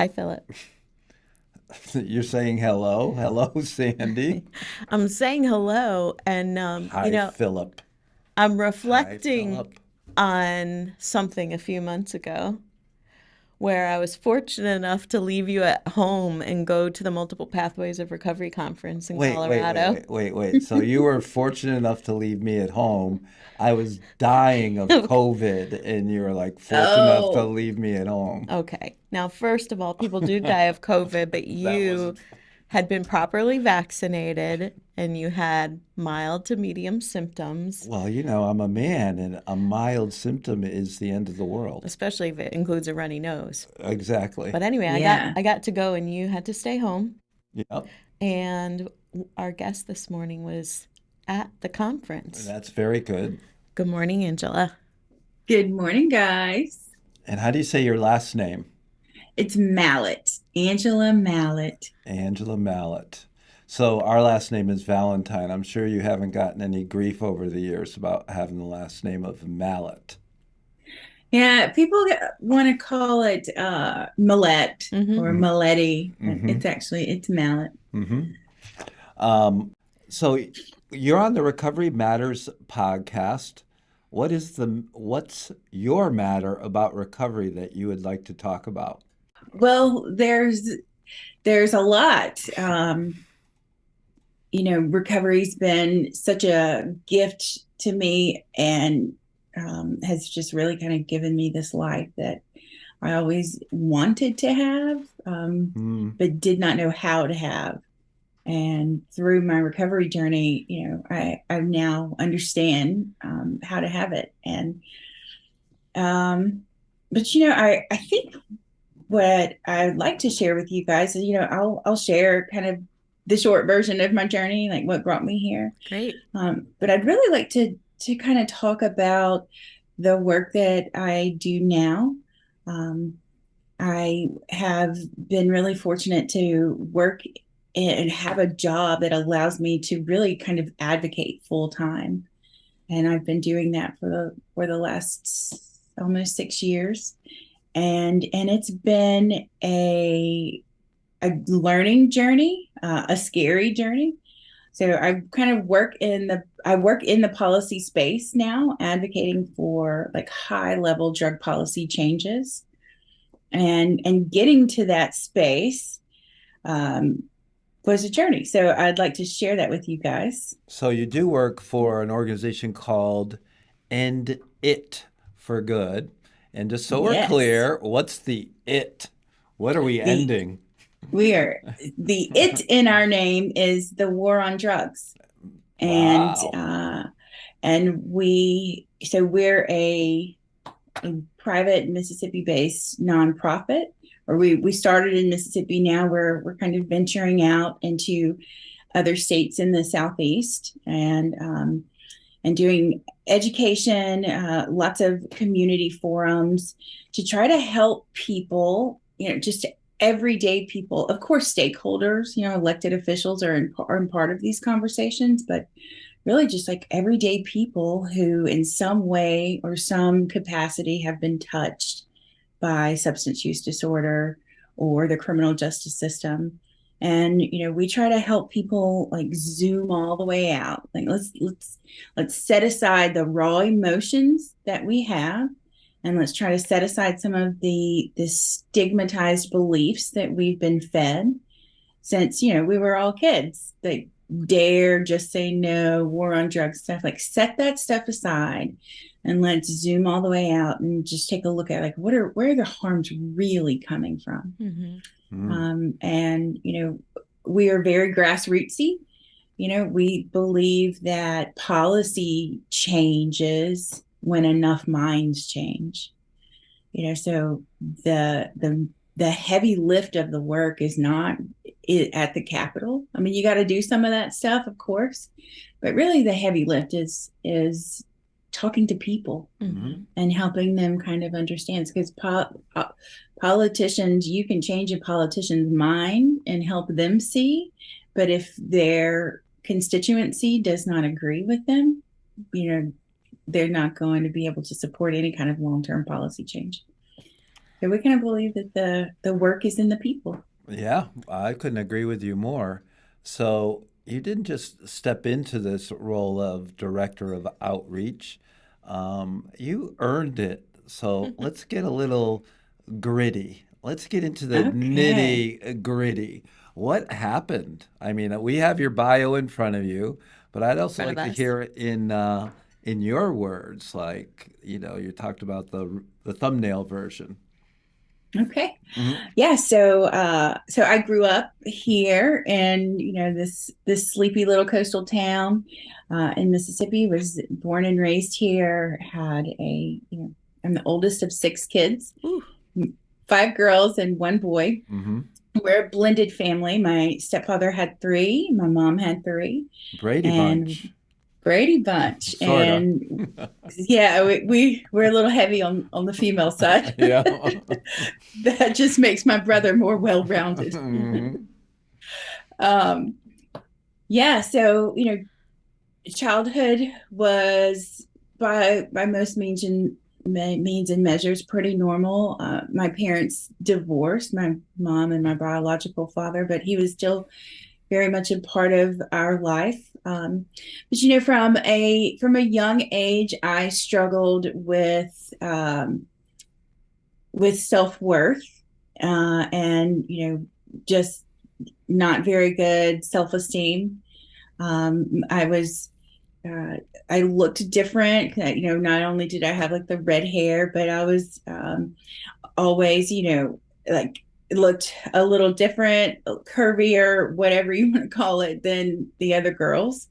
Hi, Philip. You're saying hello? Hello, Sandy. I'm saying hello, and Hi, Philip. I'm Hi, reflecting Philip. on something a few months ago where I was fortunate enough to leave you at home and go to the Multiple Pathways of Recovery conference in Colorado. Wait. So you were fortunate enough to leave me at home. I was dying of COVID, and you were like fortunate enough to Oh, leave me at home. okay. Now, first of all, people do die of COVID, but That you wasn't. had been properly vaccinated and you had mild to medium symptoms, Well, I'm a man, and a mild symptom is the end of the world. especially if it includes a runny nose. Exactly. But anyway, I got Yeah. I got to go and you had to stay home. Yep. And our guest this morning was at the conference. That's very good. Good morning, Angela. Good morning, guys. And how do you say your last name? It's Mallet, Angela Mallet. Angela Mallet. So our last name is Valentine. I'm sure you haven't gotten any grief over the years about having the last name of Mallet. Yeah, people want to call it Millette Mm-hmm. or Maletti. Mm-hmm. It's Mallet. Mm-hmm. Um, so you're on the Recovery Matters podcast. What's your matter about recovery that you would like to talk about? Well, there's a lot. Recovery's been such a gift to me and has just really kind of given me this life that I always wanted to have, Hmm. but did not know how to have. And through my recovery journey, I now understand how to have it. Um, but I think what I'd like to share with you guys is, I'll share kind of the short version of my journey, like what brought me here. Great. But I'd really like to kind of talk about the work that I do now. Um, I have been really fortunate to work and have a job that allows me to really kind of advocate full time. And I've been doing that for the last almost 6 years. And it's been a learning journey, a scary journey. So I work in the policy space now, advocating for like high level drug policy changes and getting to that space um, was a journey. So I'd like to share that with you guys. So you do work for an organization called End It for Good. And just so we're Yes, clear, what's the it? What are we the ending? we are the it in our name is the war on drugs, and Wow. we're a private Mississippi based nonprofit. Or we started in Mississippi. Now we're kind of venturing out into other states in the southeast and doing education, lots of community forums to try to help people, just everyday people, of course, stakeholders, elected officials are in part of these conversations, but really just like everyday people who, in some way or some capacity, have been touched by substance use disorder or the criminal justice system. And we try to help people like zoom all the way out. Like let's set aside the raw emotions that we have, and let's try to set aside some of the stigmatized beliefs that we've been fed since we were all kids. Like dare, just say no, war on drugs stuff. Like set that stuff aside and let's zoom all the way out and just take a look at like where are the harms really coming from. Mm-hmm. Mm. And we are very grassrootsy. We believe that policy changes when enough minds change. So the heavy lift of the work is not at the Capitol. I mean, you got to do some of that stuff, of course, but really the heavy lift is talking to people Mm-hmm. and helping them kind of understand. Because politicians, you can change a politician's mind and help them see, but if their constituency does not agree with them, you know, they're not going to be able to support any kind of long-term policy change. So we kind of believe that the work is in the people. Yeah, I couldn't agree with you more. So you didn't just step into this role of director of outreach. You earned it. So let's get a little gritty. Let's get into the Okay. nitty gritty. What happened? I mean, we have your bio in front of you, but I'd In also front of like to us. hear it in your words. Like, you talked about the thumbnail version. Okay. Hmm. Yeah, so I grew up here in, this sleepy little coastal town in Mississippi, was born and raised here, had I'm the oldest of six kids, Ooh, five girls and one boy. Hmm. We're a blended family. My stepfather had three, my mom had three, Brady and Bunch. Brady Bunch. Sorta. And yeah, we're a little heavy on the female side. Yeah. That just makes my brother more well-rounded. Mhm. um, yeah, so childhood was by most means and measures pretty normal. My parents divorced, my mom and my biological father, but he was still very much a part of our life. But from a young age, I struggled with self worth, and just not very good self esteem. I was I looked different. Not only did I have like the red hair, but I was always, like looked a little different, curvier, whatever you want to call it, than the other girls.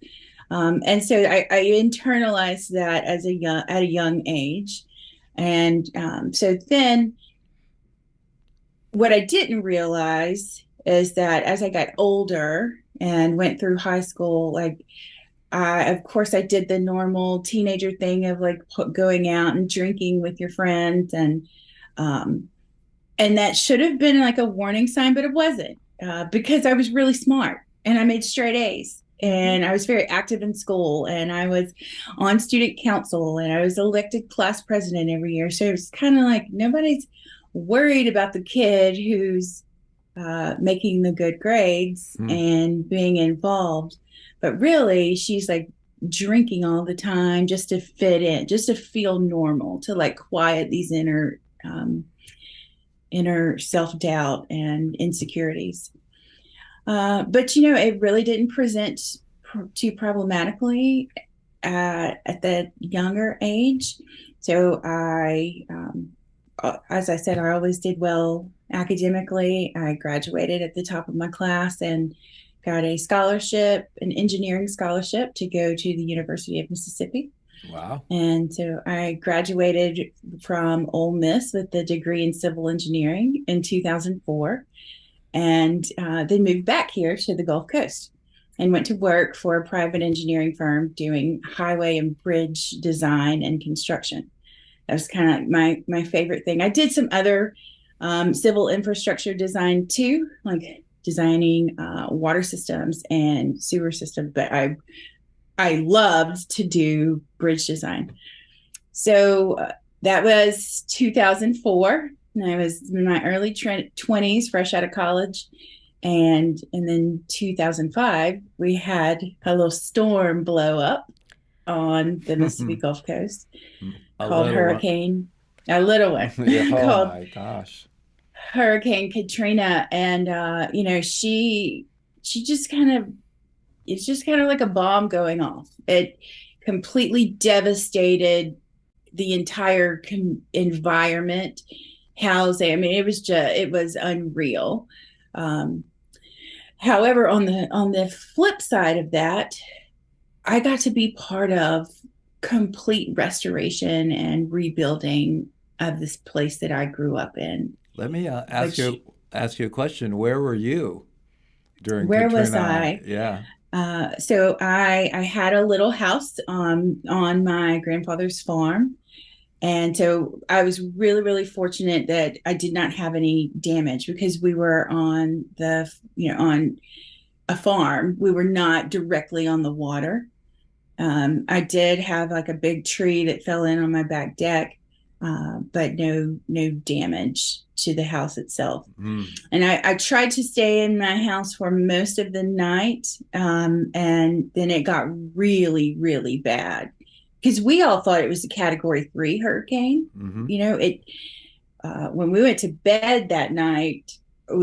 And so I internalized that at a young age. And so then what I didn't realize is that as I got older and went through high school, like of course, I did the normal teenager thing of like going out and drinking with your friends, um, and that should have been like a warning sign, but it wasn't, because I was really smart and I made straight A's. hmm. And I was very active in school, and I was on student council, and I was elected class president every year. So it was kind of like nobody's worried about the kid who's making the good grades Hmm. and being involved. But really, she's like drinking all the time just to fit in, just to feel normal, to like quiet these inner self doubt and insecurities. But it really didn't present too problematically at the younger age. So as I said, I always did well academically. I graduated at the top of my class and got a scholarship, an engineering scholarship, to go to the University of Mississippi. Wow. And so I graduated from Ole Miss with a degree in civil engineering in 2004, and then moved back here to the Gulf Coast and went to work for a private engineering firm doing highway and bridge design and construction. That was kind of like my favorite thing. I did some other civil infrastructure design too, like designing water systems and sewer systems, but I loved to do bridge design. So that was 2004. And I was in my early 20s, fresh out of college. And then 2005, we had a little storm blow up on the Mississippi Gulf Coast A called little one. Hurricane, a little Yeah. one Oh called my gosh. Hurricane Katrina. And, she just kind of, it's just kind of like a bomb going off. It completely devastated the entire environment, housing. I mean, it was unreal. Um, However, on the flip side of that, I got to be part of complete restoration and rebuilding of this place that I grew up in. Let me Which, ask you a question. Where were you during where was Katrina? I? Yeah. So I had a little house on my grandfather's farm. And so I was really, really fortunate that I did not have any damage, because we were on a farm. We were not directly on the water. I did have like a big tree that fell in on my back deck. but no damage to the house itself. Mm. And I tried to stay in my house for most of the night, and then it got really, really bad because we all thought it was a Category 3 hurricane. Hmm. It when we went to bed that night,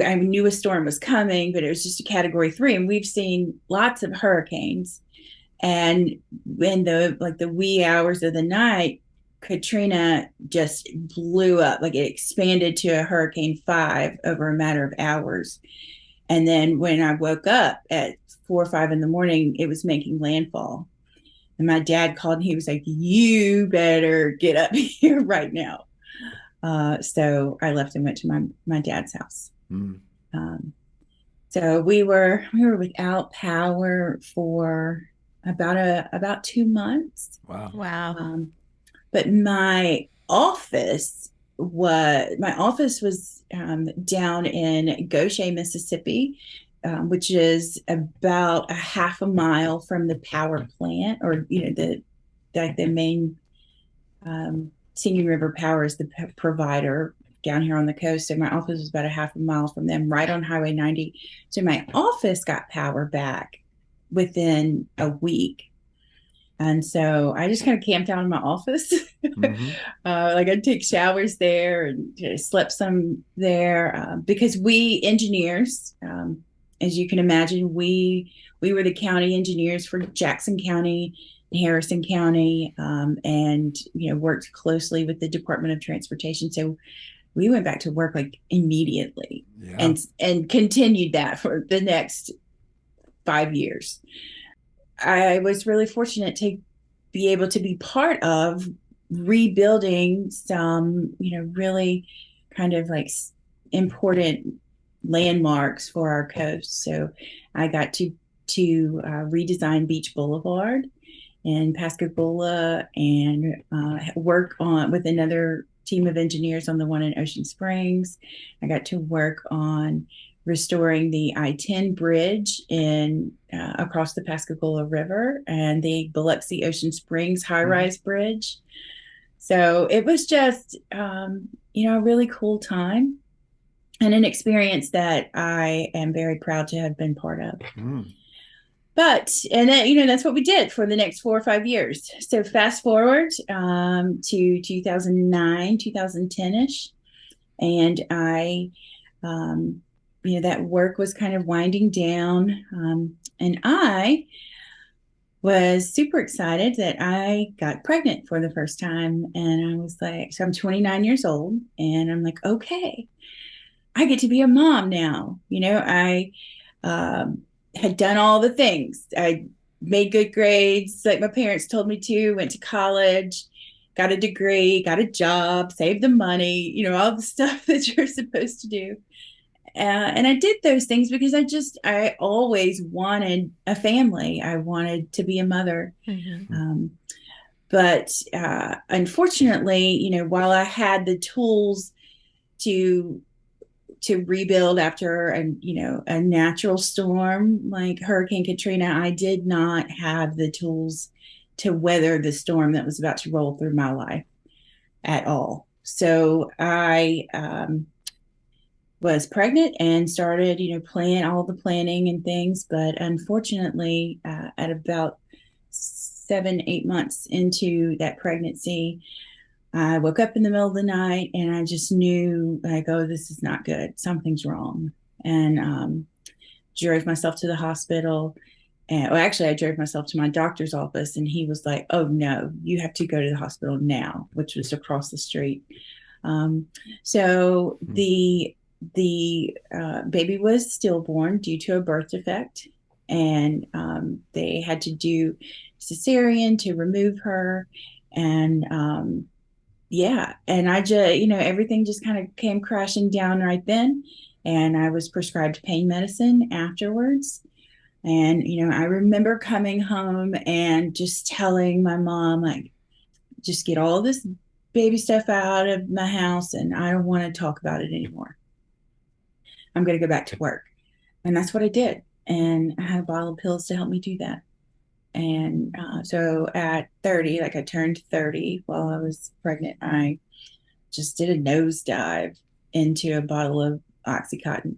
I knew a storm was coming, but it was just a Category 3, and we've seen lots of hurricanes. And in the wee hours of the night, Katrina just blew up. Like, it expanded to a Hurricane 5 over a matter of hours. And then when I woke up at 4 or 5 in the morning, it was making landfall. And my dad called and he was like, "You better get up here right now." So I left and went to my dad's house. Mm. So we were without power for about 2 months. Wow. Wow. But my office was down in Goshen, Mississippi, which is about a half a mile from the power plant, or the main Singing River Power is the provider down here on the coast. So my office was about a half a mile from them, right on Highway 90. So my office got power back within a week. And so I just kind of camped out in my office. Hmm. Like, I'd take showers there and slept some there, because we engineers, as you can imagine, we were the county engineers for Jackson County, Harrison County, and worked closely with the Department of Transportation. So we went back to work like immediately, Yeah. and continued that for the next 5 years. I was really fortunate to be able to be part of rebuilding some, really kind of like important landmarks for our coast. So I got to redesign Beach Boulevard in Pascagoula, and work with another team of engineers on the one in Ocean Springs. I got to work on restoring the I-10 bridge in across the Pascagoula River, and the Biloxi Ocean Springs high-rise bridge. So it was just a really cool time, and an experience that I am very proud to have been part of. Mm. And then, that's what we did for the next 4 or 5 years. So fast forward to 2009, 2010-ish, and I, that work was kind of winding down, and I was super excited that I got pregnant for the first time. And I was like, so I'm 29 years old, and I'm like, okay, I get to be a mom now. I had done all the things. I made good grades like my parents told me to, went to college, got a degree, got a job, saved the money, all the stuff that you're supposed to do. And I did those things because I always wanted a family. I wanted to be a mother. Mm-hmm. But unfortunately, while I had the tools to rebuild after a natural storm like Hurricane Katrina, I did not have the tools to weather the storm that was about to roll through my life at all. So I was pregnant and started, plan all the planning and things. But unfortunately, at about 7, 8 months into that pregnancy, I woke up in the middle of the night, and I just knew, like, oh, this is not good. Something's wrong. And drove myself to the hospital. And actually, I drove myself to my doctor's office, and he was like, "Oh no, you have to go to the hospital now," which was across the street. So the baby was stillborn due to a birth defect, and they had to do cesarean to remove her. And and I just, everything just kind of came crashing down right then. And I was prescribed pain medicine afterwards. And, I remember coming home and just telling my mom, like, just get all this baby stuff out of my house, and I don't want to talk about it anymore. I'm going to go back to work. And that's what I did. And I had a bottle of pills to help me do that. And so at 30, like I turned 30 while I was pregnant, I just did a nosedive into a bottle of Oxycontin.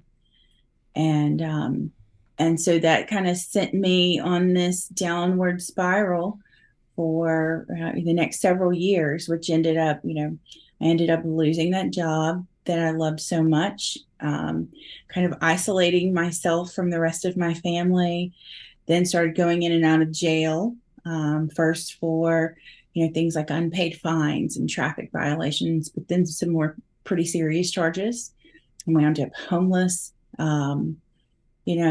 And so that kind of sent me on this downward spiral for the next several years, which ended up, I ended up losing that job that I loved so much, kind of isolating myself from the rest of my family, then started going in and out of jail, first for, things like unpaid fines and traffic violations, but then some more pretty serious charges. I wound up homeless.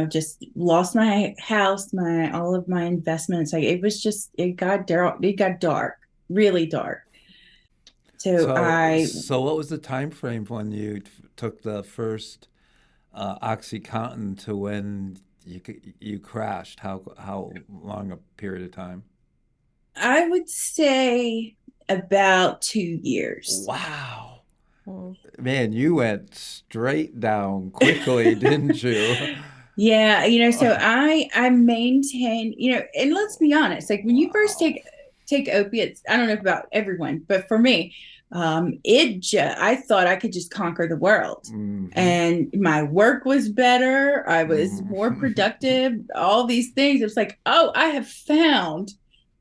Just lost my house, all of my investments. Like it got dark. It got dark, really dark. So So what was the time frame when you took the first OxyContin to when you crashed? How long a period of time? I would say about 2 years. Wow. Well, Man, you went straight down quickly, didn't you? Yeah, so I maintain, and let's be honest, like when you first Wow. take opiates, I don't know about everyone, but for me, I thought I could just conquer the world. Hmm. And my work was better, I was more productive, all these things. It's like, oh, I have found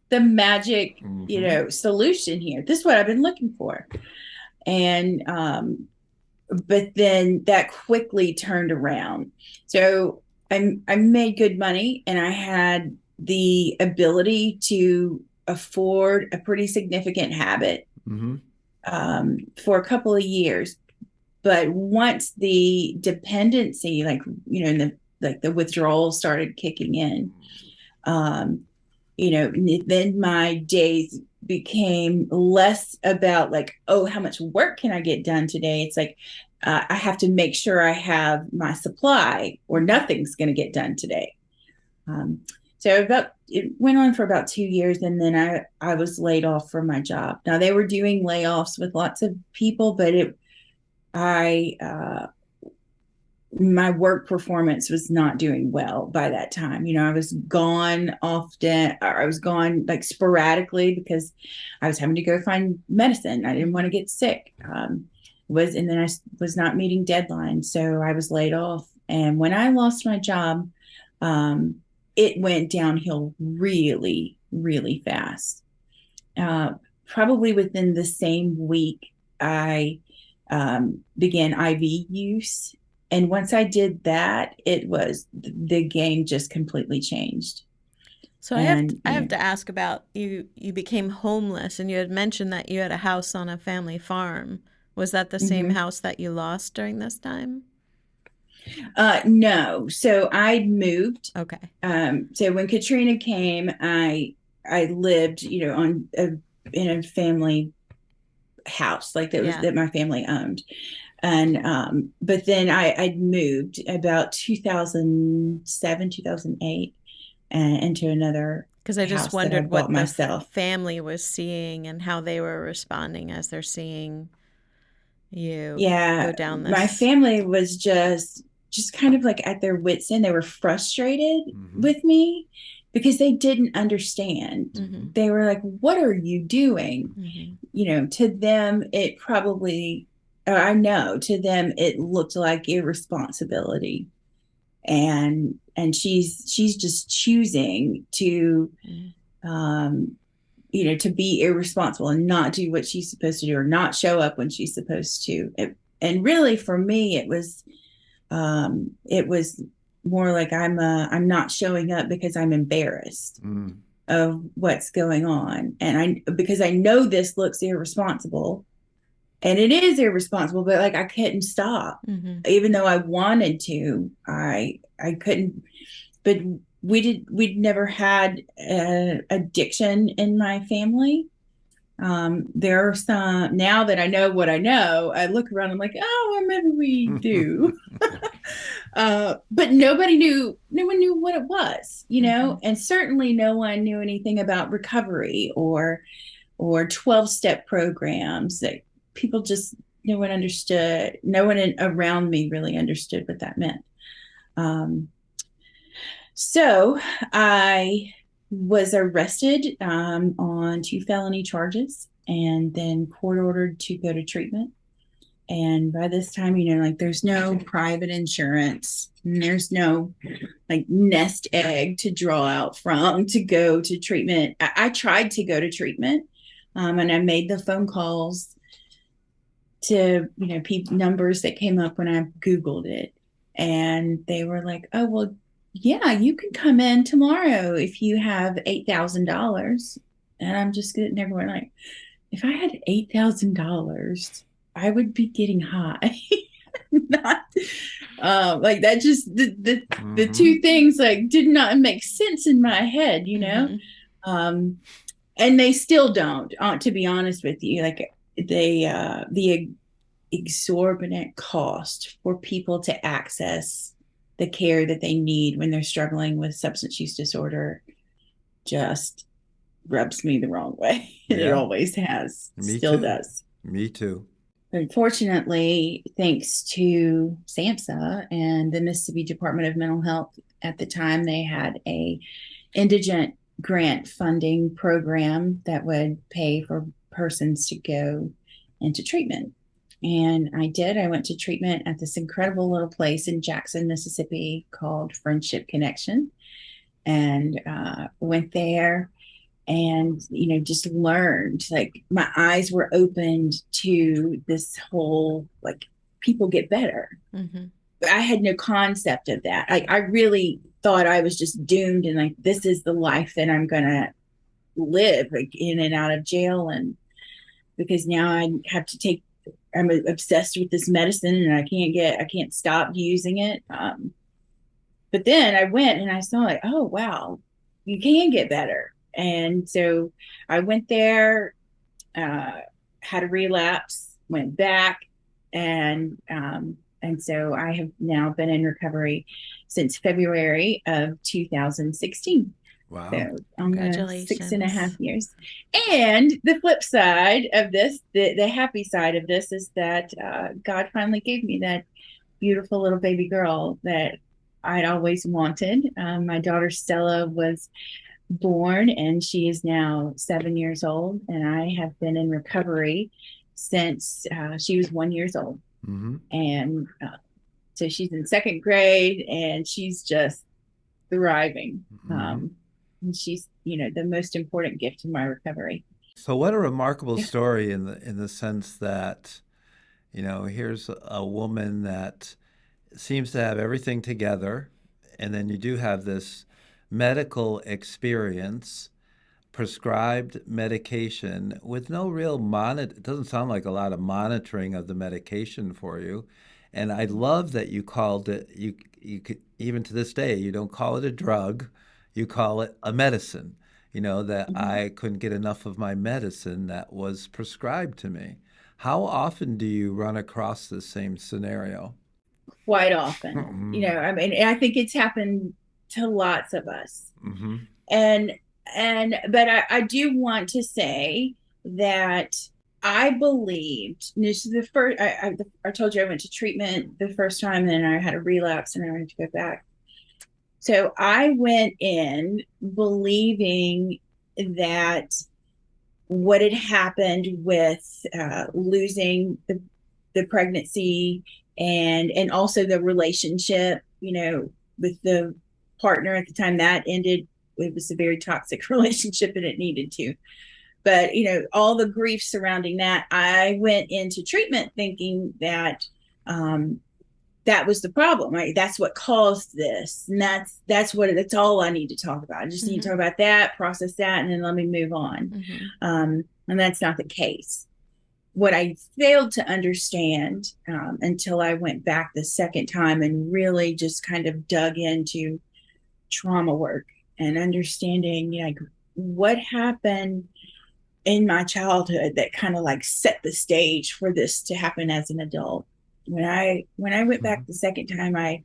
the magic, Hmm. solution here. This is what I've been looking for. And but then that quickly turned around. So I made good money and I had the ability to afford a pretty significant habit, Hmm. for a couple of years. But once the dependency, like, and the withdrawal started kicking in, um, then my days became less about like, oh, how much work can I get done today? It's like, I have to make sure I have my supply or nothing's going to get done today. Um, so it went on for about 2 years, and then I was laid off from my job. Now they were doing layoffs with lots of people, but I my work performance was not doing well by that time. I was gone often, or I was gone like sporadically because I was having to go find medicine. I didn't want to get sick. And then I was not meeting deadlines, so I was laid off. And when I lost my job, um, it went downhill really, really fast. Uh, Probably within the same week, I began IV use. And once I did that, it was the game just completely changed. so And, I have to ask about you. You became homeless, and you had mentioned that you had a house on a family farm. Was that the same mhm. house that you lost during this time? No. So I moved. Okay. So when Katrina came, I lived, in a family house like Yeah. that my family owned. And but then I moved about 2007, 2008, and into another Because I just house that I wondered bought what the myself. family was seeing and how they were responding as they're seeing you go Yeah, down my this. family was just kind of like at their wits' end. They were frustrated Hmm. with me because they didn't understand. Hmm. They were like, "What are you doing?" Hmm. To them, it probably, I know, to them, it looked like irresponsibility. And she's just choosing to, um, to be irresponsible and not do what she's supposed to do or not show up when she's supposed to. And really, for me, it was more like I'm not showing up because I'm embarrassed Mm. of what's going on, and because I know this looks irresponsible, and it is irresponsible, but like I couldn't stop. Hmm. Even though I wanted to, I couldn't. But we'd never had addiction in my family. There are some, now that I know what I know, I look around, I'm like, oh, well, maybe we do. But no one knew what it was, Hmm. and certainly no one knew anything about recovery or 12-step programs. That people just, no one understood. No one around me really understood what that meant. Um, so I was arrested on 2 felony charges and then court ordered to go to treatment. And by this time, like there's no private insurance and there's no like nest egg to draw out from to go to treatment. I tried to go to treatment, and I made the phone calls to, numbers that came up when I Googled it. And they were like, oh, well, yeah, you can come in tomorrow if you have $8,000. And I'm just getting everyone like, if I had $8,000, I would be getting high. Not like that. Just the two things like did not make sense in my head, and they still don't. To be honest with you, like the exorbitant cost for people to access the care that they need when they're struggling with substance use disorder just rubs me the wrong way. It Yeah. always has. Me Still too. does. Me too. Unfortunately, thanks to SAMHSA and the Mississippi Department of Mental Health at the time, they had a indigent grant funding program that would pay for persons to go into treatment. And I did. I went to treatment at this incredible little place in Jackson, Mississippi called Friendship Connection, and went there and just learned, like my eyes were opened to this whole like people get better. I had no concept of that. I really thought I was just doomed and like this is the life that I'm gonna live, like in and out of jail. And because now I have to take, I'm obsessed with this medicine and I can't stop using it. But then I went and I saw like, oh wow, you can get better. And so I went there, had a relapse, went back, and so I have now been in recovery since February of 2016. Wow. So almost Congratulations. 6.5 years. And the flip side of this, the happy side of this is that God finally gave me that beautiful little baby girl that I'd always wanted. My daughter Stella was born and she is now 7 years old, and I have been in recovery since she was 1 year old. And so she's in second grade and she's just thriving. And she's the most important gift in my recovery. So what a remarkable story in the sense that here's a woman that seems to have everything together, and then you do have this medical experience, prescribed medication with no real it doesn't sound like a lot of monitoring of the medication for you. And I love that you called it, you could, even to this day, you don't call it a drug, you call it a medicine, that I couldn't get enough of my medicine that was prescribed to me. How often do you run across this same scenario? Quite often. I mean, I think it's happened to lots of us. But I do want to say that I believed, this is the first, I told you I went to treatment the first time, then I had a relapse and I wanted to go back. So I went in believing that what had happened with losing the pregnancy and also the relationship, with the partner at the time, that ended. It was a very toxic relationship and it needed to. But, all the grief surrounding that, I went into treatment thinking that that was the problem, right? That's what caused this. And that's all I need to talk about. I just need to talk about that, process that, and then let me move on. And that's not the case. What I failed to understand until I went back the second time and really just kind of dug into trauma work and understanding, like, what happened in my childhood that kind of like set the stage for this to happen as an adult. When I went back the second time, I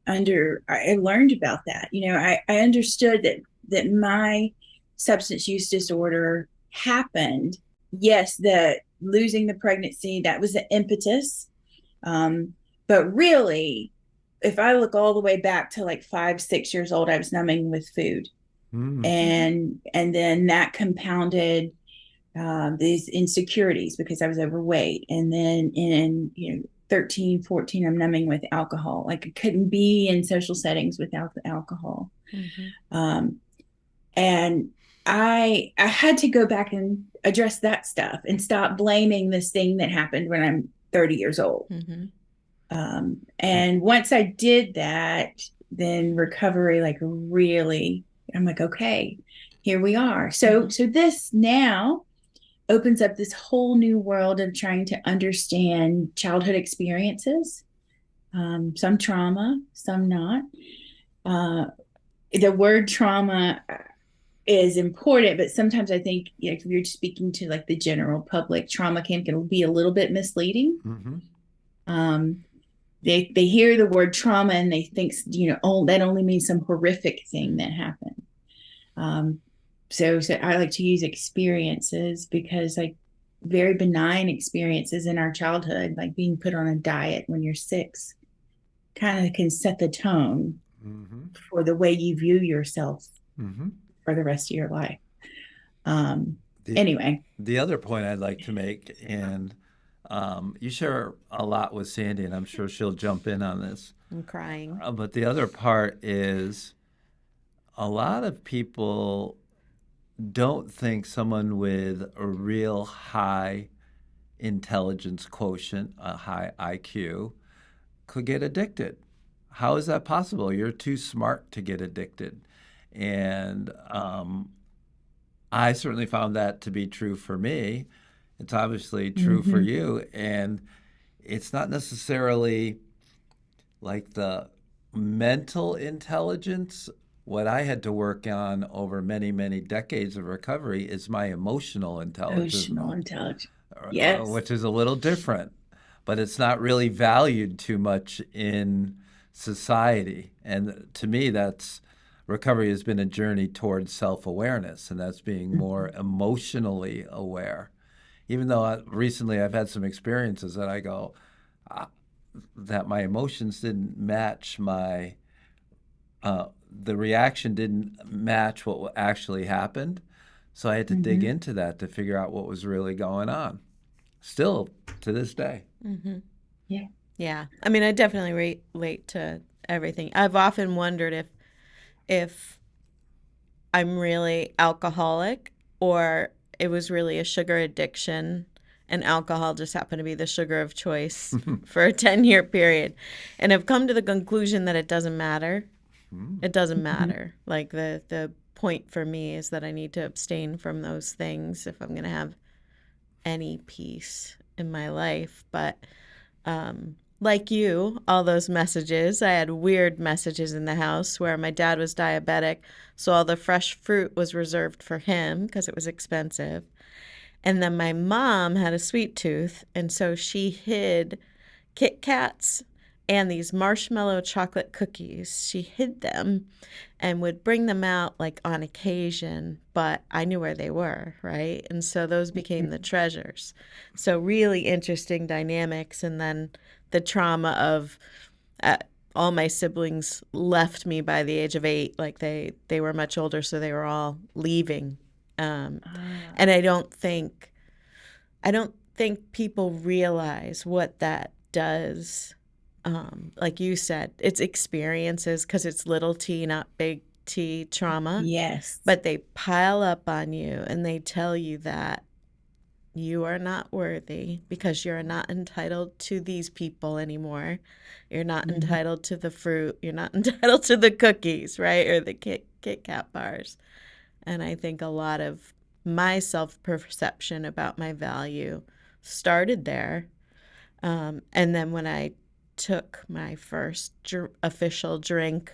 learned about that. I understood that my substance use disorder happened. Yes, the losing the pregnancy, that was the impetus. But really, if I look all the way back to like 5, 6 years old, I was numbing with food. Mm. And then that compounded these insecurities because I was overweight. And then in 13, 14, I'm numbing with alcohol. Like I couldn't be in social settings without the alcohol. Mm-hmm. Um, and I had to go back and address that stuff and stop blaming this thing that happened when I'm 30 years old. Mm-hmm. And once I did that, then recovery, like really, I'm like, okay, here we are. So this now opens up this whole new world of trying to understand childhood experiences, some trauma, some not. The word trauma is important, but sometimes I think, if you're speaking to like the general public, trauma can be a little bit misleading. Mm-hmm. They hear the word trauma and they think, oh, that only means some horrific thing that happened. So I like to use experiences because like very benign experiences in our childhood, like being put on a diet when you're 6, kind of can set the tone Mm-hmm. for the way you view yourself Mm-hmm. for the rest of your life. The, Anyway. the other point I'd like to make, and you share a lot with Sandy, and I'm sure she'll jump in on this. I'm crying. But the other part is a lot of people don't think someone with a real high intelligence quotient, a high IQ, could get addicted. How is that possible? You're too smart to get addicted. And I certainly found that to be true for me. It's obviously true for you. And it's not necessarily like the mental intelligence. What I had to work on over many, many decades of recovery is my emotional intelligence. Emotional intelligence. Yes. Which is a little different, but it's not really valued too much in society. And to me, recovery has been a journey towards self-awareness, and that's being more emotionally aware. Even though recently I've had some experiences that I go, that my emotions didn't match the reaction didn't match what actually happened. So I had to dig into that to figure out what was really going on. Still to this day. Mm-hmm. Yeah. Yeah. I mean, I definitely relate to everything. I've often wondered if I'm really alcoholic or it was really a sugar addiction and alcohol just happened to be the sugar of choice for a 10-year period. And I've come to the conclusion that it doesn't matter. It doesn't matter. Like the point for me is that I need to abstain from those things if I'm going to have any peace in my life. But like you, all those messages, I had weird messages in the house where my dad was diabetic, so all the fresh fruit was reserved for him because it was expensive. And then my mom had a sweet tooth, and so she hid Kit Kats and these marshmallow chocolate cookies. She hid them and would bring them out like on occasion, but I knew where they were, right? And so those became the treasures. So really interesting dynamics. And then the trauma of all my siblings left me by the age of 8. Like they were much older, so they were all leaving. And I don't think people realize what that does. Like you said, it's experiences because it's little t, not big T trauma. Yes. But they pile up on you and they tell you that you are not worthy because you're not entitled to these people anymore. You're not entitled to the fruit. You're not entitled to the cookies, right? Or the Kit Kat bars. And I think a lot of my self-perception about my value started there. And then when I took my first official drink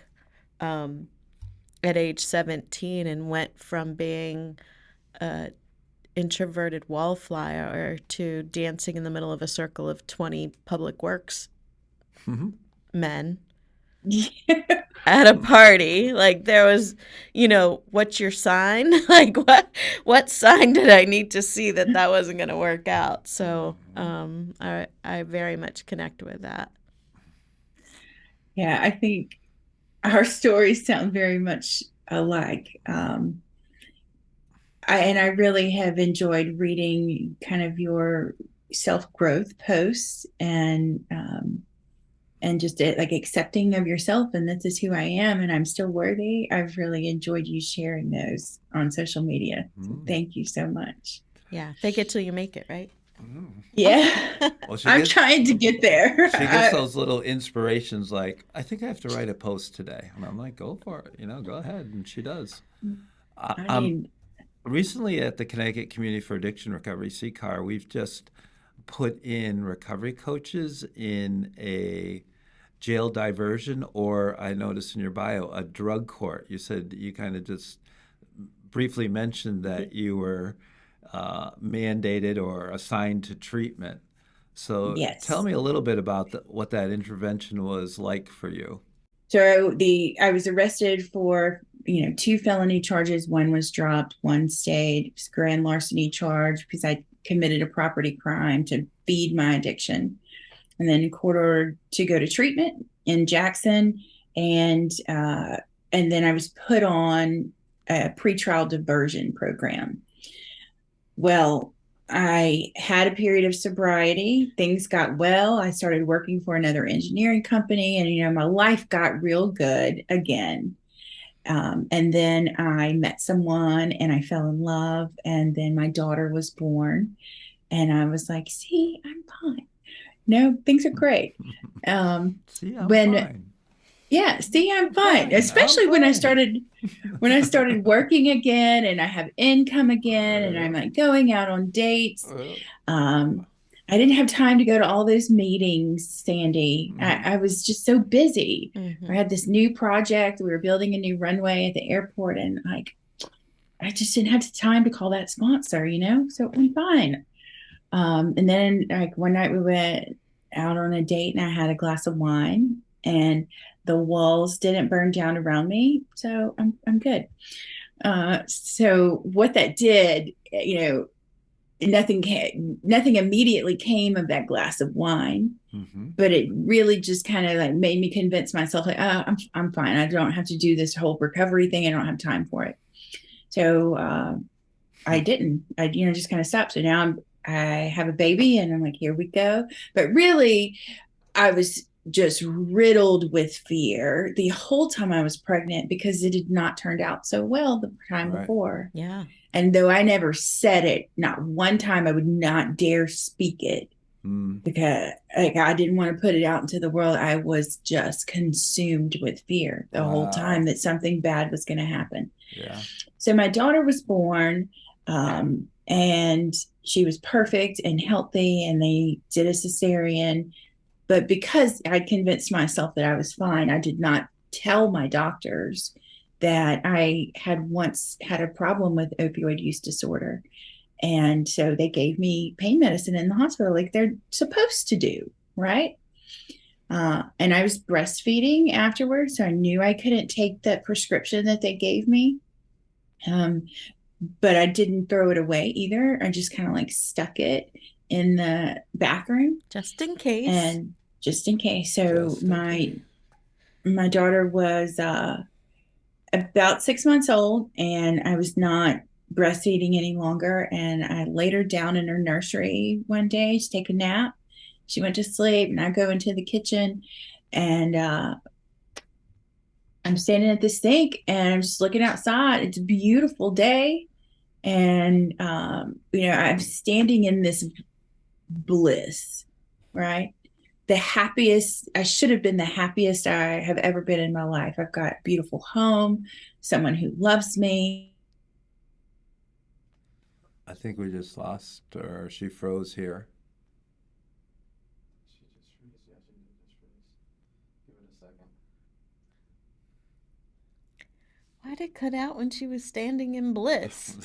at age 17 and went from being an introverted wallflower to dancing in the middle of a circle of 20 public works men at a party. Like there was, what's your sign? Like what sign did I need to see that wasn't going to work out? So I very much connect with that. Yeah, I think our stories sound very much alike. I really have enjoyed reading kind of your self growth posts and just like accepting of yourself and this is who I am and I'm still worthy. I've really enjoyed you sharing those on social media. So thank you so much. Yeah, fake it till you make it, right? Yeah, Well, I'm trying to get there. she gets those little inspirations like, I think I have to write a post today. And I'm like, go for it, go ahead. And she does. I, I I'm mean, recently at the Connecticut Community for Addiction Recovery, CCAR, we've just put in recovery coaches in a jail diversion, or I noticed in your bio, a drug court. You said you kind of just briefly mentioned that you were mandated or assigned to treatment. So tell yes. me a little bit about what that intervention was like for you. So I was arrested for two felony charges. One was dropped, one stayed. It was a grand larceny charge because I committed a property crime to feed my addiction, and then court ordered to go to treatment in Jackson, and then I was put on a pretrial diversion program. Well, I had a period of sobriety. Things got well. I started working for another engineering company, and my life got real good again. And then I met someone, and I fell in love, and then my daughter was born, and I was like, "See, I'm fine. No, things are great." Um, See, I'm when fine. Yeah, see, I'm I'm fine. fine. I'm Especially fine. when I started working again and I have income again and I'm Uh, like going out on dates. uh, Um, I didn't have time to go to all those meetings, Sandy. mhm. I was just so busy. I Hmm. had this new project. We were building a new runway at the airport, and like I just didn't have the time to call that sponsor. So I'm fine. And then like one night we went out on a date and I had a glass of wine and the walls didn't burn down around me. So I'm good. So what that did, nothing immediately came of that glass of wine, Mhm. but it really just kind of like made me convince myself like, oh, I'm fine. I don't have to do this whole recovery thing. I don't have time for it. So I didn't. I just kind of stopped. So now I have a baby and I'm like, here we go. But really, I was just riddled with fear the whole time I was pregnant because it had not turned out so well the time Right. before. Yeah. And though I never said it, not one time I would not dare speak it Mm, because like I didn't want to put it out into the world. I was just consumed with fear the whole time wow. that something bad was going to happen. Yeah. So my daughter was born, and she was perfect and healthy, and they did a cesarean. But because I convinced myself that I was fine, I did not tell my doctors that I had once had a problem with opioid use disorder. And so they gave me pain medicine in the hospital, like they're supposed to do, right? And I was breastfeeding afterwards, so I knew I couldn't take the prescription that they gave me. Um, but I didn't throw it away either. I just kind of like stuck it in the bathroom Just in case. and just in case. So Just in case. my daughter was about 6 months old, and I was not breastfeeding any longer. And I laid her down in her nursery one day to take a nap. She went to sleep, and I go into the kitchen, and I'm standing at the sink, and I'm just looking outside. It's a beautiful day, and I'm standing in this bliss, right? The happiest I should have been, the happiest I have ever been in my life. I've got a beautiful home, someone who loves me. I think we just lost her. She froze here. She just freeze. Yeah, she just freeze. Give it a second. Why'd it cut out when she was standing in bliss?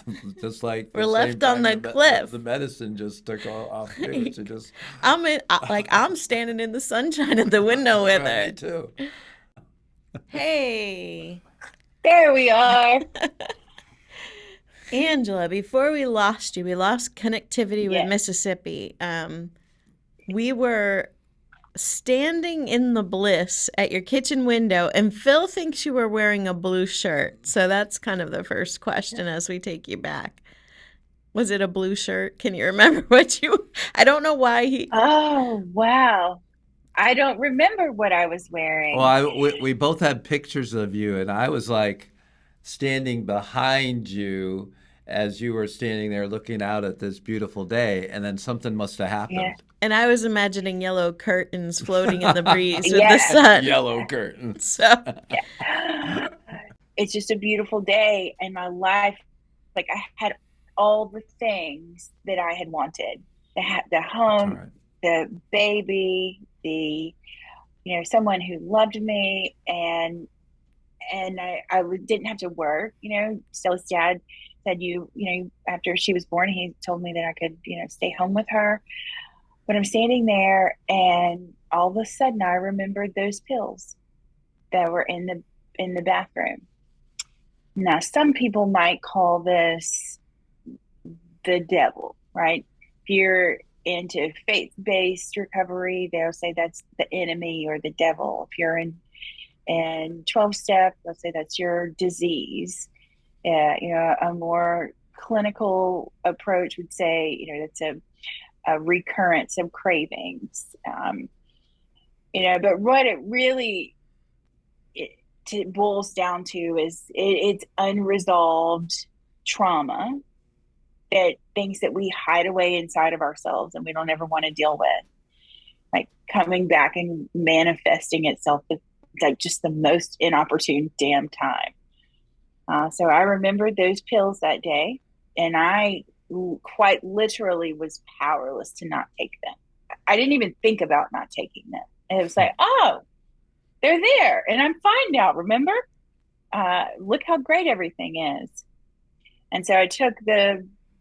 Just like We're the same left on time the cliff. the medicine just took off too. She just I'm standing in the sunshine at the window with me her. too. Hey, There we are. Angela, before we lost you, we lost connectivity with Yes. Mississippi. We were standing in the bliss at your kitchen window, and Phil thinks you were wearing a blue shirt. So that's kind of the first question as we take you back. Was it a blue shirt? Can you remember what you? I don't know why he. Oh, wow. I don't remember what I was Well, wearing. we both had pictures of you, and I was like standing behind you as you were standing there looking out at this beautiful day, and then something must have Yeah. happened. And I was imagining yellow curtains floating in the breeze with the Yeah. sun. Yellow curtains. So Yeah. It's just a beautiful day in my life. Like I had all the things that I had wanted. The All home, right. the baby, someone who loved me, and I didn't have to work. Stella's dad said, after she was born, he told me that I could, stay home with her. But I'm standing there, and all of a sudden, I remembered those pills that were in the bathroom. Now, some people might call this the devil, right? If you're into faith-based recovery, they'll say that's the enemy or the devil. If you're in 12-step, they'll say that's your disease. A more clinical approach would say, that's a recurrence of cravings. But what it really boils down to is it's unresolved trauma, that things that we hide away inside of ourselves and we don't ever want to deal with, like coming back and manifesting itself at like just the most inopportune damn time. So I remembered those pills that day, and I quite literally was powerless to not take them. I didn't even think about not taking them. And it was like, oh, they're there, and I'm fine now. Remember? Look how great everything is. And so I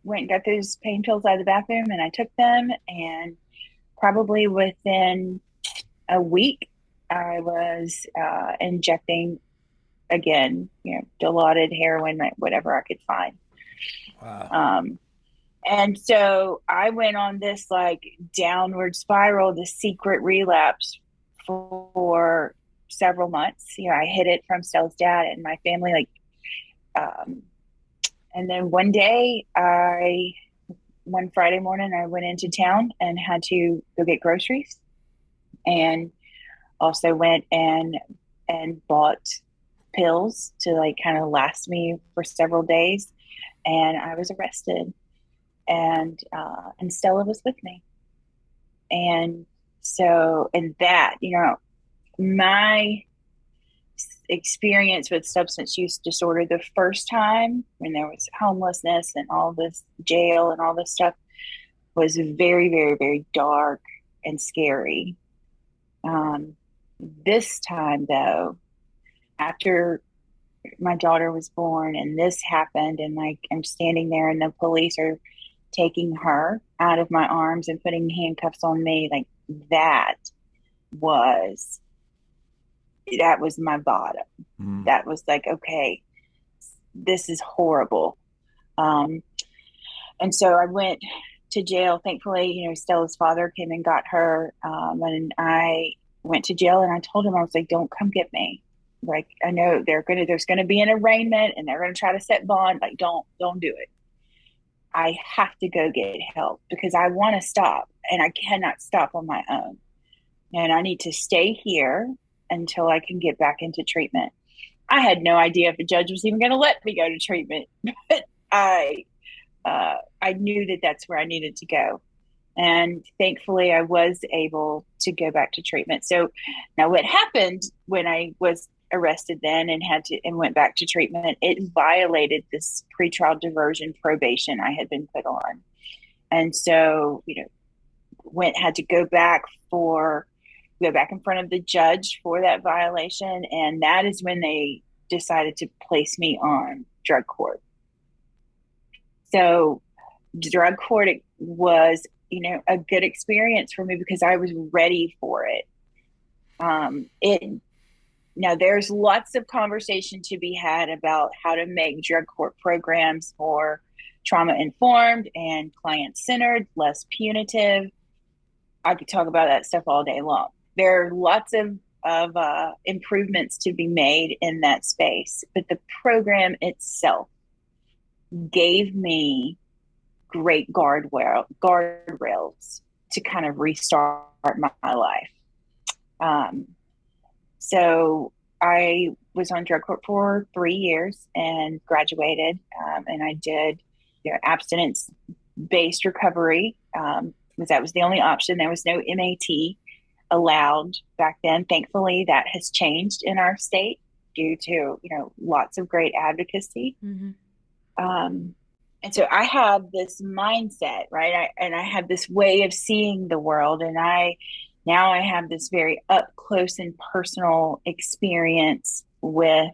went and got those pain pills out of the bathroom, and I took them, and probably within a week, I was injecting again, Dilaudid, heroin, whatever I could find. Wow. And so I went on this like downward spiral, the secret relapse for several months. I hid it from Stella's dad and my family. And then one Friday morning, I went into town and had to go get groceries, and also went and bought pills to like kind of last me for several days. And I was arrested, and Stella was with me. And so, and that, my experience with substance use disorder the first time when there was homelessness and all this jail and all this stuff was very, very, very dark and scary. This time, though, after my daughter was born and this happened, and like I'm standing there and the police are taking her out of my arms and putting handcuffs on me, like that was my bottom. That was like, okay, this is horrible. And so I went to jail. Thankfully, Stella's father came and got her. And I went to jail, and I told him, I was like, don't come get me. Like, I know there's going to be an arraignment and they're going to try to set bond. Like, don't do it. I have to go get help because I want to stop, and I cannot stop on my own. And I need to stay here until I can get back into treatment. I had no idea if a judge was even going to let me go to treatment, but I knew that that's where I needed to go. And thankfully I was able to go back to treatment. So now what happened when I was arrested then and went back to treatment, it violated this pretrial diversion probation I had been put on. And so, had to go back in front of the judge for that violation. And that is when they decided to place me on drug court. So drug court was, a good experience for me because I was ready for it. Now there's lots of conversation to be had about how to make drug court programs more trauma informed and client centered, less punitive. I could talk about that stuff all day long. there are lots of improvements to be made in that space, but the program itself gave me great guardrails to kind of restart my life. So I was on drug court for 3 years and graduated, and I did abstinence-based recovery, because that was the only option. There was no MAT allowed back then. Thankfully, that has changed in our state due to lots of great advocacy. And so I have this mindset, right? I have this way of seeing the world, and now I have this very up close and personal experience with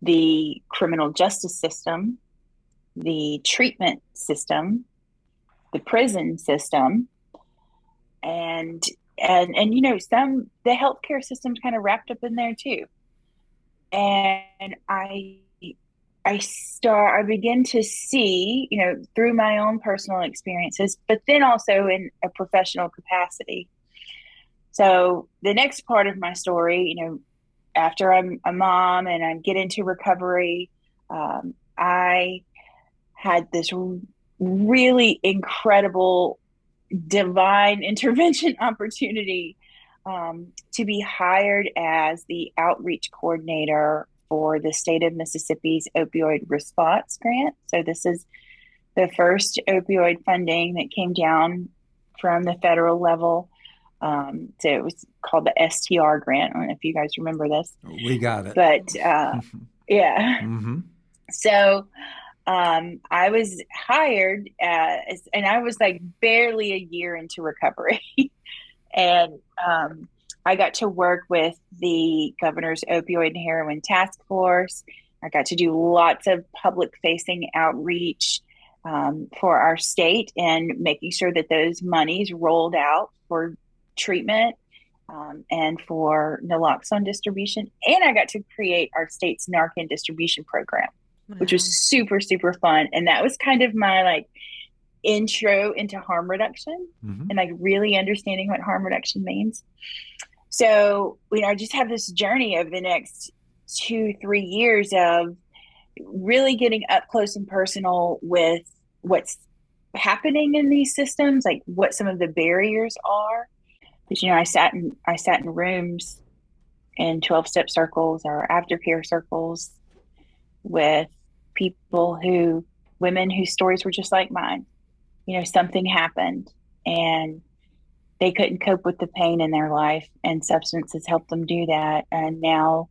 the criminal justice system, the treatment system, the prison system, and some the healthcare system's kind of wrapped up in there too. And I begin to see, through my own personal experiences, but then also in a professional capacity. So the next part of my story, after I'm a mom and I get into recovery, I had this really incredible divine intervention opportunity to be hired as the outreach coordinator for the state of Mississippi's opioid response grant. So this is the first opioid funding that came down from the federal level. So it was called the STR grant. I don't know if you guys remember this. We got it. But yeah. Mm-hmm. So I was hired and I was like barely a year into recovery. And I got to work with the governor's opioid and heroin task force. I got to do lots of public facing outreach for our state and making sure that those monies rolled out for treatment and for naloxone distribution. And I got to create our state's Narcan distribution program, which was super, super fun. And that was kind of my intro into harm reduction and really understanding what harm reduction means. So, I just have this journey of the next 2-3 years of really getting up close and personal with what's happening in these systems, like what some of the barriers are. Because, I sat in rooms in 12-step circles or aftercare circles with women whose stories were just like mine. Something happened and they couldn't cope with the pain in their life, and substances helped them do that. And now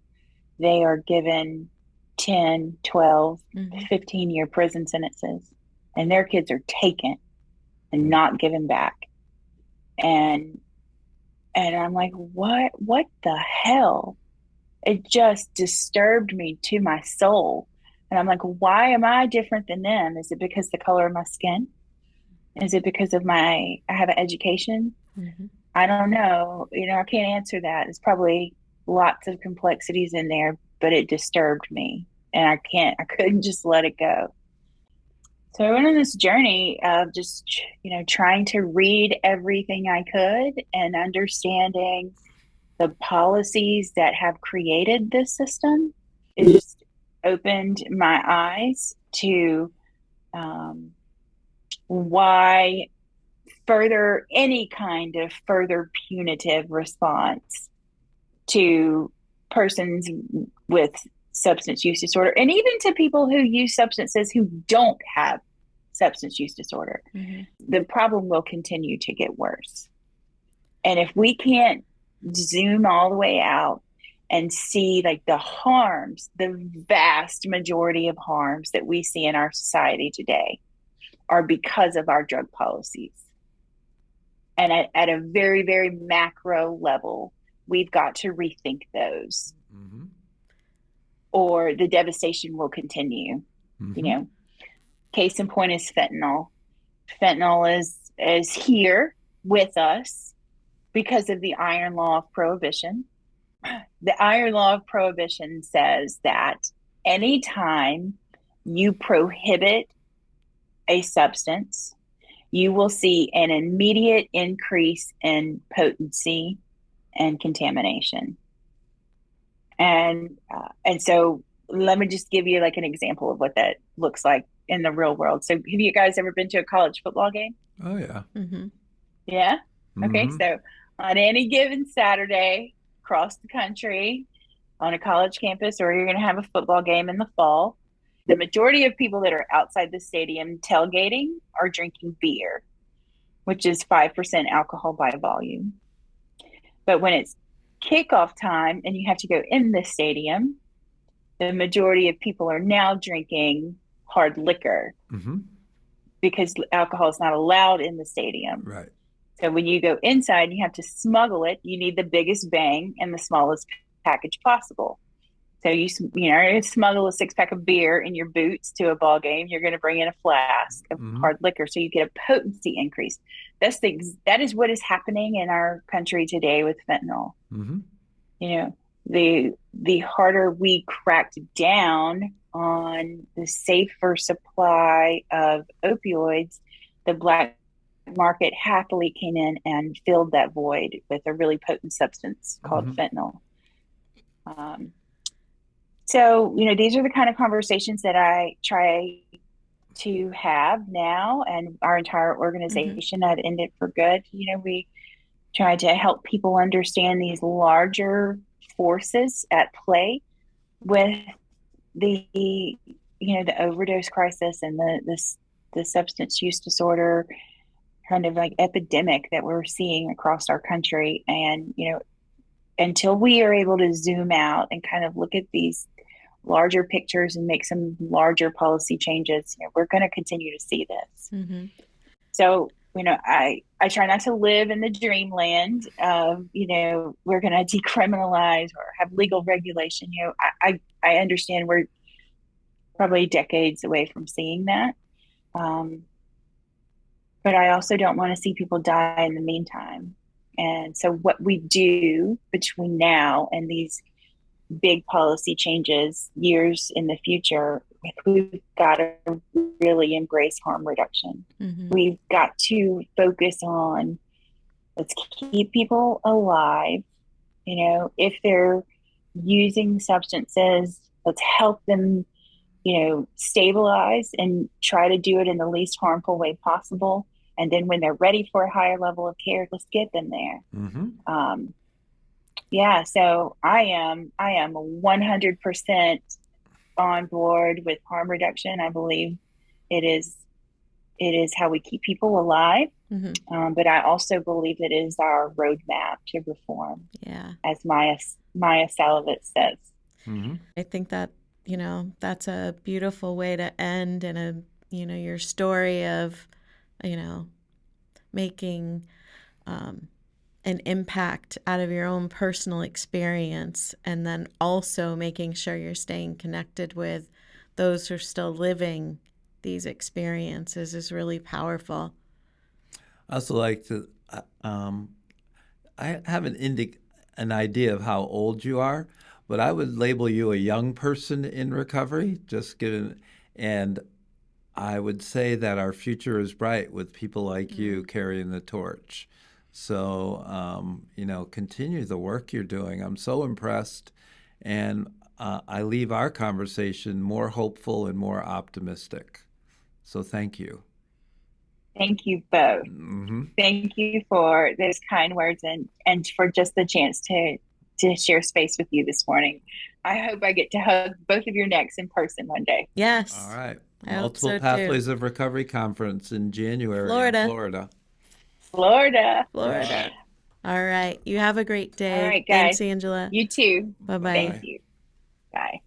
they are given 10, 12, 15-year prison sentences, and their kids are taken and not given back. And I'm like, what the hell? It just disturbed me to my soul. And I'm like, why am I different than them? Is it because the color of my skin? Is it because of I have an education? I don't know. I can't answer that. There's probably lots of complexities in there, but it disturbed me and I couldn't just let it go. So I went on this journey of just, trying to read everything I could and understanding the policies that have created this system. It just opened my eyes to why any kind of further punitive response to persons with substance use disorder, and even to people who use substances who don't have substance use disorder, the problem will continue to get worse. And if we can't zoom all the way out and see the harms, the vast majority of harms that we see in our society today are because of our drug policies. And at a very, very macro level, we've got to rethink those, or the devastation will continue. Case in point is fentanyl. Fentanyl is here with us because of the iron law of prohibition. The iron law of prohibition says that anytime you prohibit a substance, you will see an immediate increase in potency and contamination. And so let me just give you like an example of what that looks like in the real world. So have you guys ever been to a college football game? Oh yeah. Mm-hmm. Yeah. Okay. Mm-hmm. So on any given Saturday across the country on a college campus, or you're going to have a football game in the fall, the majority of people that are outside the stadium tailgating are drinking beer, which is 5% alcohol by volume. But when it's kickoff time and you have to go in the stadium, the majority of people are now drinking hard liquor Mm-hmm. because alcohol is not allowed in the stadium. Right. So when you go inside and you have to smuggle it, you need the biggest bang and the smallest package possible. So you know, you're going to smuggle a 6-pack of beer in your boots to a ball game. You're going to bring in a flask of Mm-hmm. hard liquor, so you get a potency increase. That is what is happening in our country today with fentanyl. Mm-hmm. You know, the harder we cracked down on the safer supply of opioids, the black market happily came in and filled that void with a really potent substance called Mm-hmm. fentanyl. So, you know, these are the kind of conversations that I try to have now, and our entire organization at End It for Good. You know, we try to help people understand these larger forces at play with the, you know, the overdose crisis and the substance use disorder kind of like epidemic that we're seeing across our country. And, you know, until we are able to zoom out and kind of look at these larger pictures and make some larger policy changes, you know, we're going to continue to see this. Mm-hmm. So, you know, I try not to live in the dreamland of, you know, we're going to decriminalize or have legal regulation. You know, I understand we're probably decades away from seeing that. But I also don't want to see people die in the meantime. And so what we do between now and these big policy changes years in the future, we've got to really embrace harm reduction. Mm-hmm. We've got to focus on, let's keep people alive. You know, if they're using substances, let's help them, you know, stabilize and try to do it in the least harmful way possible. And then when they're ready for a higher level of care, let's get them there. Mm-hmm. Yeah, so I am 100% on board with harm reduction. I believe it is how we keep people alive. Mm-hmm. But I also believe it is our roadmap to reform, Yeah. as Maya Salovitz says. Mm-hmm. I think that, you know, that's a beautiful way to end, and you know, your story of, you know, making an impact out of your own personal experience, and then also making sure you're staying connected with those who are still living these experiences is really powerful. I also like to, I have an idea of how old you are, but I would label you a young person in recovery, just given, and I would say that our future is bright with people like you carrying the torch. So, you know, continue the work you're doing. I'm so impressed, and I leave our conversation more hopeful and more optimistic. So thank you. Thank you both. Mm-hmm. Thank you for those kind words and for just the chance to share space with you this morning. I hope I get to hug both of your necks in person one day. Yes. All right. I hope Multiple so, too. Pathways of Recovery Conference in January in Florida. Florida. All right. You have a great day. All right, guys. Thanks, Angela. You too. Bye-bye. Thank you. Bye.